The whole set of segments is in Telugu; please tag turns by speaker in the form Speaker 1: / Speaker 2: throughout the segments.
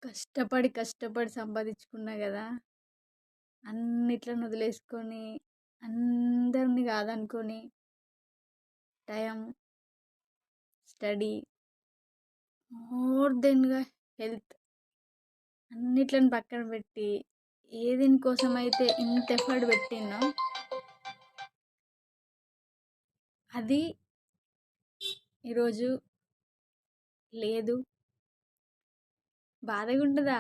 Speaker 1: కష్టపడి, కష్టపడి సంపాదించుకున్నా గదా! అన్నిట్లని వదిలేసుకొని, అందరిని కాదనుకొని, టైం, స్టడీ, మోర్ దెన్‌గా హెల్త్ అన్నిట్లని పక్కన పెట్టి, ఏ దీనికోసమైతే ఇంత ఎఫర్ట్ పెట్టినో, అది ఈరోజు లేదు. బాధగా ఉంటదా?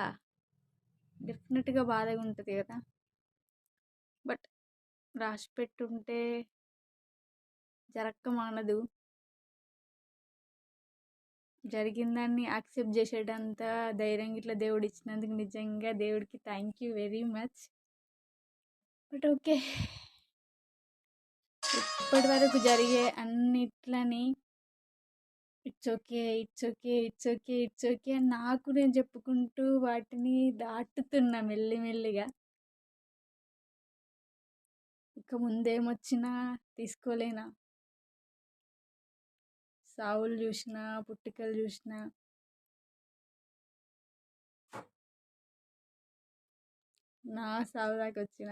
Speaker 1: డెఫినెట్‌గా బాధగా ఉంటది గదా! బట్ రాసిపెట్టుంటే జరక్క మానదు. జరిగిన దాన్ని యాక్సెప్ట్ చేసేటంత ధైర్యం గిట్లా దేవుడిచ్చినందుకు నిజంగా దేవుడికి thank you very much. But okay. ఇప్పటి వరకు జరిగే అన్నిట్లని it's okay, it's okay, it's okay, it's okay అని నాకు నేను చెప్పుకుంటూ వాటిని దాటుతున్నా మెల్లిమెల్లిగా. ఇక ముందేమొచ్చినా తీసుకోలేనా? సావులు చూసినా, పుట్టుకలు చూసినా, నా సావు దాకా వచ్చిన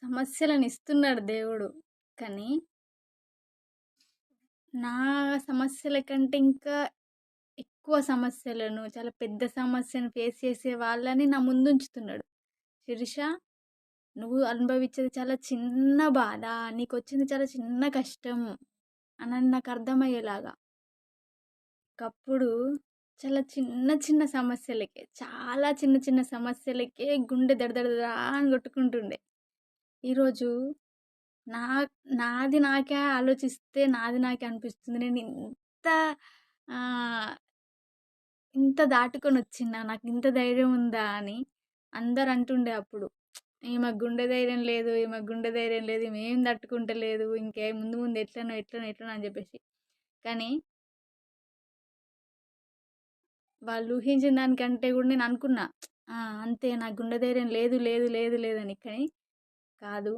Speaker 1: సమస్యలను ఇస్తున్నాడు దేవుడు. కానీ నా సమస్యల కంటే ఇంకా ఎక్కువ సమస్యలను, చాలా పెద్ద సమస్యను ఫేస్ చేసే వాళ్ళని నా ముందుంచుతున్నాడు. శిరీష, నువ్వు అనుభవించేది చాలా చిన్న బాధ, నీకొచ్చింది చాలా చిన్న కష్టం అని నాకు అర్థమయ్యేలాగా. ఒకప్పుడు చాలా చిన్న చిన్న సమస్యలకే, చాలా చిన్న చిన్న సమస్యలకే గుండె దడదడదా అని కొట్టుకుంటుండే. ఈరోజు నా నాది నాకే ఆలోచిస్తే నాది నాకే అనిపిస్తుంది. నేను ఇంత ఇంత దాటుకొని వచ్చినా, నాకు ఇంత ధైర్యం ఉందా అని అందరు అంటుండే అప్పుడు. ఈమెకు గుండె ధైర్యం లేదు, ఈమెకు గుండె ధైర్యం లేదు, ఈమె ఏం తట్టుకుంటలేదు, ఇంకే ముందు ముందు ఎట్లనో ఎట్లనో ఎట్లనో అని చెప్పేసి. కానీ వాళ్ళు ఊహించిన దానికంటే కూడా నేను అనుకున్నా, అంతే నాకు గుండె ధైర్యం లేదు లేదు లేదు లేదని. కానీ కాదు,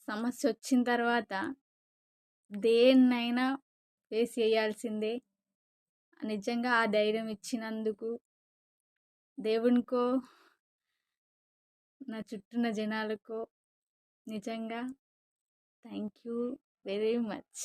Speaker 1: సమస్య వచ్చిన తర్వాత దేన్నైనా ఫేస్ చేయాల్సిందే. నిజంగా ఆ ధైర్యం ఇచ్చినందుకు దేవునికో, నా చుట్టూన్న జనాలకో నిజంగా థ్యాంక్ యూ వెరీ మచ్.